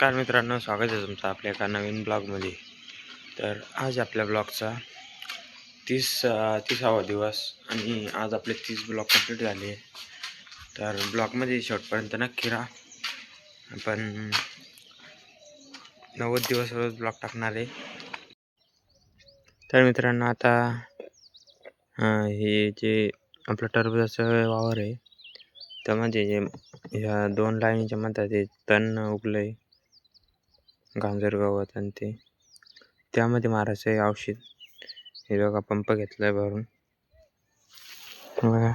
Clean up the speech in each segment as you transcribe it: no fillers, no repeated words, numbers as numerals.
नमस्कार मित्रांनो, स्वागत आहे तुमचं आपल्या एका नवीन ब्लॉगमध्ये. तर आज आपल्या ब्लॉगचा 30वा दिवस आणि आज आपले 30 ब्लॉग कंप्लीट झाले. तर ब्लॉगमध्ये शेवटपर्यंत नक्की राहा. आपण 90 दिवस रोज ब्लॉग टाकणार आहे. तर मित्रांनो, आता हे जे आपलं टरबूजाचं वावर आहे त्यामध्ये जे ह्या 2 लाईनीच्या मध्ये ते तण उगलं आहे, गांजर गवत आणि त्यामध्ये मारायचं आहे औषध. हे बघा, पंप घेतला आहे भरून बघा,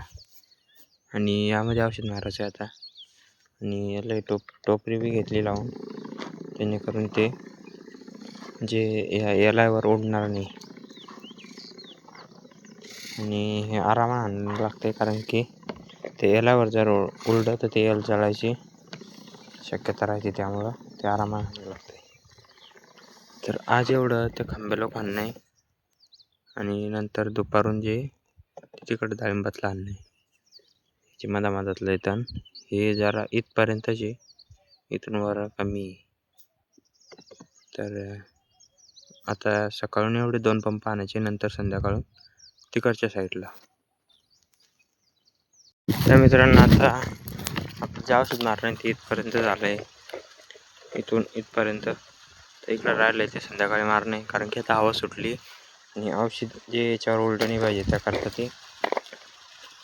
आणि यामध्ये औषध मारायचं आहे आता. आणि याला टोपरी बी घेतली लावून, जेणेकरून ते जे यालावर उडणार नाही. आणि हे आरामात आणायला लागते, कारण की ते यालावर जर उलटं तर ते यल जळायची शक्यता राहते, त्यामुळं ते आरामात आणायला लागते. तर आज एवढं ते खांब्याला आणणं आहे आणि नंतर दुपारून जे तिकडे डाळिंबातलं आणणं आहे. जे मधामधातलं तण हे जरा इथपर्यंतचे, इथून वर कमी आहे. तर आता सकाळून एवढे 2 पंप आणायचे, नंतर संध्याकाळून तिकडच्या साईडला. तर मित्रांनो, आता आपलं जे औषध मारणं ते इथपर्यंत झालं आहे. इथून इथपर्यंत तर इकडं राहिलं आहे ते संध्याकाळी मारणे, कारण की आता हवा सुटली आणि औषध जे याच्यावर उलटं नाही पाहिजे त्याकरता ते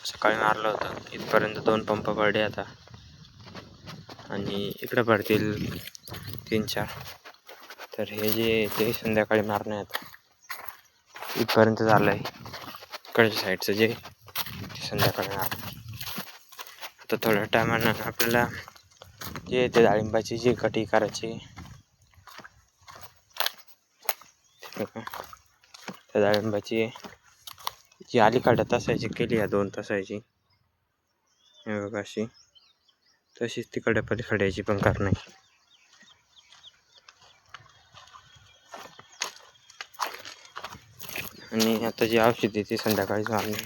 सकाळी मारलं होतं. इथपर्यंत 2 पंप पडले आता, आणि इकडं पडतील 3-4. तर हे जे ते संध्याकाळी मारणे आता इथपर्यंत झालं आहे. इकडच्या साईडचं जे ते संध्याकाळी मारणे. आता थोड्या टायमानं आपल्याला जे ते डाळिंबाची जी कटी करायची, त्या डाळिंबाची जी अलीकडं तासायची केली आहे 2 तासायची, हे बघा अशी, तशीच तिकडे पलीकड्याची पण करणे. आणि आता जी औषध ती संध्याकाळीच मारणे,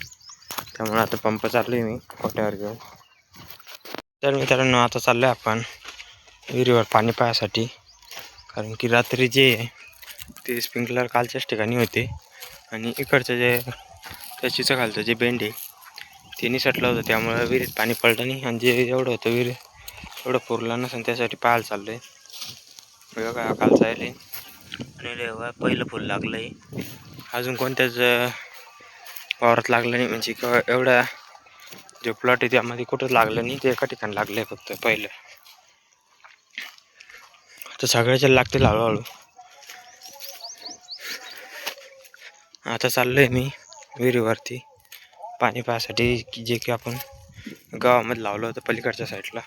त्यामुळे आता पंप चालू आहे मी कोट्यावर घेऊन. तर मित्रांनो, आता चाललो आहे आपण विहिरीवर पाणी पाहायसाठी, कारण की रात्री जे ते स्प्रिंकलर कालच्याच ठिकाणी होते आणि इकडचं जे त्याचीचं खालचं जे बेंड आहे ते निसटलं होतं, त्यामुळं विहिरीत पाणी पडलं नाही. आणि जे एवढं होतं विहिरीत एवढं पुरलं नसेल, त्यासाठी पाहायला चाललं आहे. बघा, कालचं आहे आणि पहिलं फुल लागलं आहे. अजून कोणत्याच वावरात लागलं नाही, म्हणजे एवढा जो प्लॉट आहे त्यामध्ये कुठंच लागलं नाही. ते एका ठिकाणी लागलं आहे फक्त पहिलं. तर सगळ्याच्या लागतील हळूहळू. आता चाललो आहे मी विहिरीवरती पाणी पाहायसाठी, जे की आपण गावामध्ये लावलं होतं पलीकडच्या साईडला.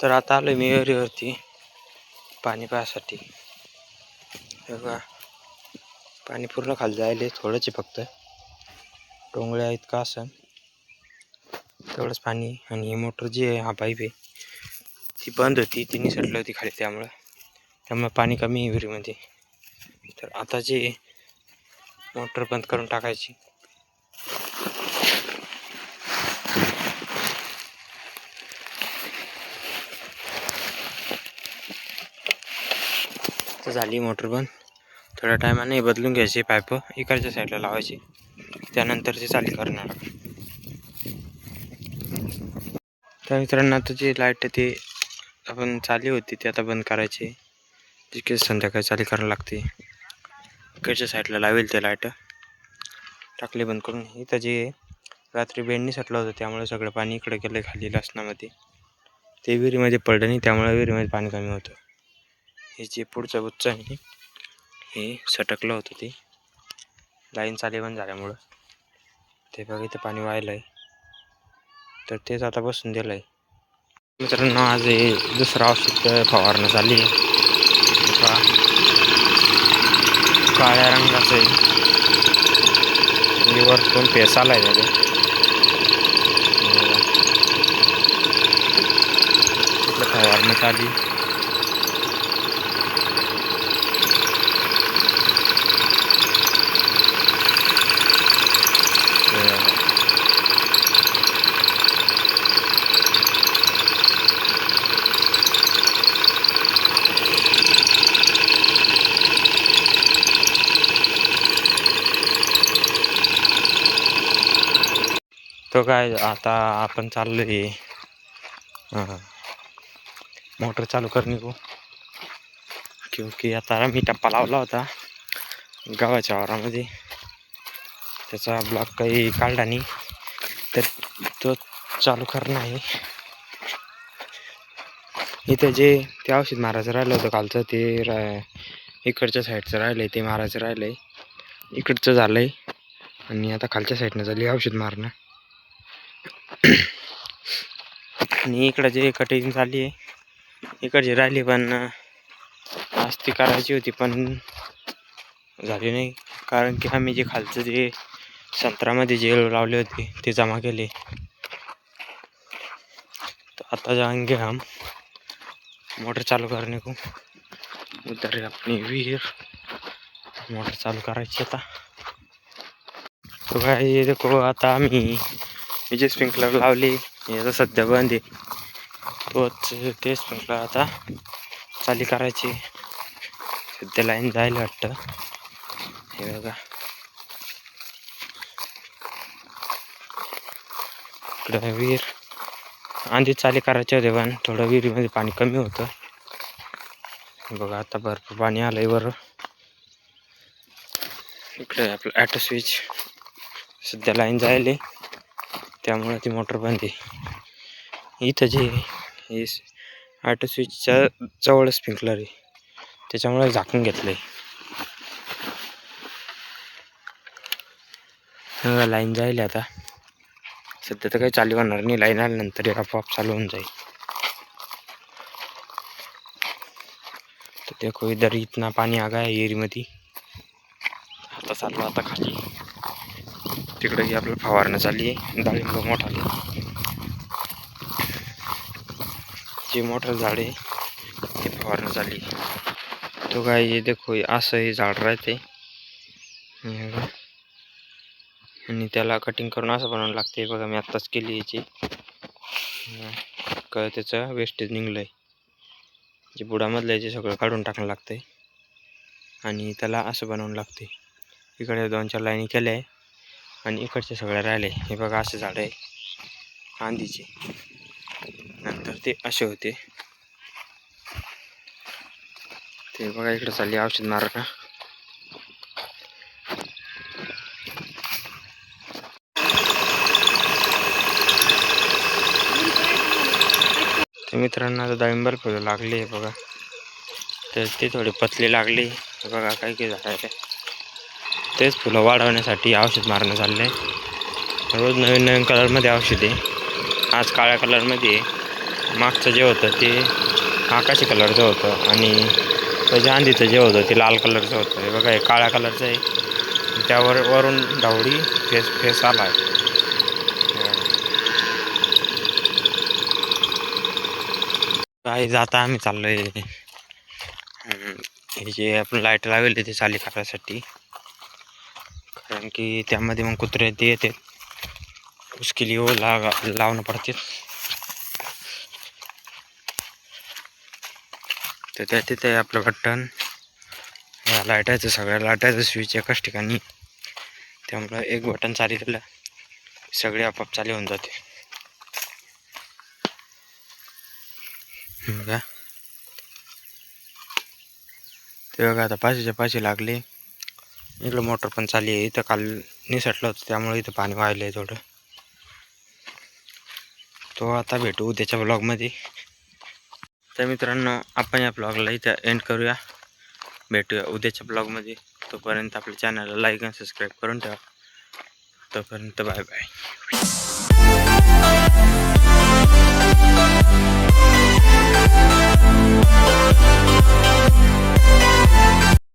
तर आता आलो मी विहिरीवरती पाणी पाहायसाठी. बघा, पाणी पूर्ण खाली जायले, थोडंच आहे फक्त, डोंगळ्या इतका असं तेवढंच पाणी. आणि मोटर जी आहे, हा पाईप आहे, ती बंद होती, ती निसटली होती खाली, त्यामुळं पाणी कमी आहे विहिरीमध्ये. तर आता जे मोटर बंद करून टाकायची. तर झाली मोटर बंद. थोड्या टायमाने बदलून घ्यायचे पाईप, इकडच्या साईडला लावायचे, त्यानंतर ते चालू करणार. तर मित्रांनो, आता जी लाईट ते आपण चालू होती ती आता बंद करायची, तिकडे संध्याकाळी चालू करायला लागते. इकडच्या साईडला लावेल ते लाईट टाकले बंद करून. इथं जे रात्री बेंडनी सटलं होतं, त्यामुळे सगळं पाणी इकडे गेलं खाली लसणामध्ये, ते विहिरीमध्ये पडलं नाही, त्यामुळे विहिरीमध्ये पाणी कमी होतं. हे जे पुढचं गुच्च आहे हे सटकलं होतं, ते लाईन चालू बंद झाल्यामुळं. ते बघा, इथं पाणी व्हायलं आहे, तर तेच आता बसून दिलं आहे. मित्रांनो, आज हे दुसरं औषध फवारणं चालली आहे. काळ्या रंगाचं आहे, वरतून फेस आला आहे त्याला. फवारणं चालली. तो काय आता आपण चाललोय मोटर चालू करणे को, क्योंकि आता मी टप्पा लावला होता गावाच्या वावरामध्ये, त्याचा ब्लॉक काही काढला नाही तर तो चालू करणं आहे. इथं जे ते औषध मारायचं राहिलं होतं कालचं ते इकडच्या साईडचं राहिलं आहे, ते मारायचं राहिलं आहे. इकडचं झालं आहे आणि आता खालच्या साईडनं झाली औषध मारणं. आणि इकडं जे कटिंग झाली आहे इकडची राहिली, पण आज ती करायची होती पण झाली नाही, कारण की आम्ही जे खालचं जे संत्रामध्ये जे लावले होते ते जमा केले. तो आता जाएंगे हम मोटर चालू करने को. उधर अपनी वीर मोटर चालू करायची आता. तो काय ये देखो, आता आम्ही जे स्प्रिंकलर लावले याचा सध्या बंद आहे, तोच ते स्प्रिंकलर आता चालू करायची. सध्या लाईन जायला वाटतं. हे बघा इकडं विहीर आधी चालू करायचे होते पण थोडं विहिरीमध्ये पाणी कमी होतं. बघा आता भरपूर पाणी आलंय वर. इकडे आपलं ॲटो स्विच सध्या लाईन जायले त्यामुळे ती मोटर बंद आहे. इथं जे हे ॲटो स्विचच्या जवळ स्प्रिंकलर आहे त्याच्यामुळे झाकून घेतलंय. लाईन जाईल आता. सध्या तर काही चालू होणार नाही, लाईन आल्यानंतर आपोआप चालू होऊन जाईल. तर देखो इधर इतना पाणी आ गया है एरीमध्ये. आता चाललो आता खाली. तिकडे आपलं फवारणं चालली आहे डाळिंब मोठाले. जे मोठं झाड आहे ते फवारणं चालली. तो काय देखो असं हे झाड राहते आणि त्याला कटिंग करून असं बनवावं लागते. बघा मी आत्ताच केली याची. त्याचं वेस्टेज निघलं आहे, जे बुडामधलं आहे ते सगळं काढून टाकणं लागतं आणि त्याला असं बनवून लागते. इकडे 2-4 लाईनी केल्या आहे आणि इकडचे सगळे राहिले. हे बघा असे झाड आहे आंधीचे, नंतर ते असे होते. ते बघा इकडे चालली औषध मारणं. मित्रांनो आता डाळिंबर फुलं लागली बघा, तर ते थोडे पतले लागले बघा. काही झाड आहे तेच फुलं वाढवण्यासाठी औषध मारणं चाललं आहे. रोज नवीन नवीन कलरमध्ये औषध आहे. आज काळ्या कलरमध्ये, मागचं जे होतं ते आकाशी कलरचं होतं आणि त्याच्या आंधीचं जे होतं ते लाल कलरचं होतं. हे बघा हे काळ्या कलरचं आहे, त्यावर वरून ढवळी फेस आला आहे. काही जाता आम्ही चाललोय हे जे आपण लाईट लावले ते चालू करायसाठी, कारण की त्यामध्ये मग कुत्रे ते येते उसके लिए वो लावणं पडते. तर त्या तिथे आपलं बटन लाईटाचं, सगळ्या लाईटाचं स्विच एकाच ठिकाणी, त्यामुळं एक बटन चालू केलं सगळे आपोआप चालू होऊन जाते. बघा ते बघा आता पाशी लागले. इकडं मोटर पण चालली आहे. इथं काल निसटलं होतं त्यामुळे इथं पाणी वाहिलं आहे थोडं. तो आता भेटू उद्याच्या ब्लॉगमध्ये. तर मित्रांनो आपण या ब्लॉगला इथं एंड करूया. भेटूया उद्याच्या ब्लॉगमध्ये. तोपर्यंत आपल्या चॅनलला लाईक आणि सबस्क्राईब करून ठेवा. तोपर्यंत बाय बाय.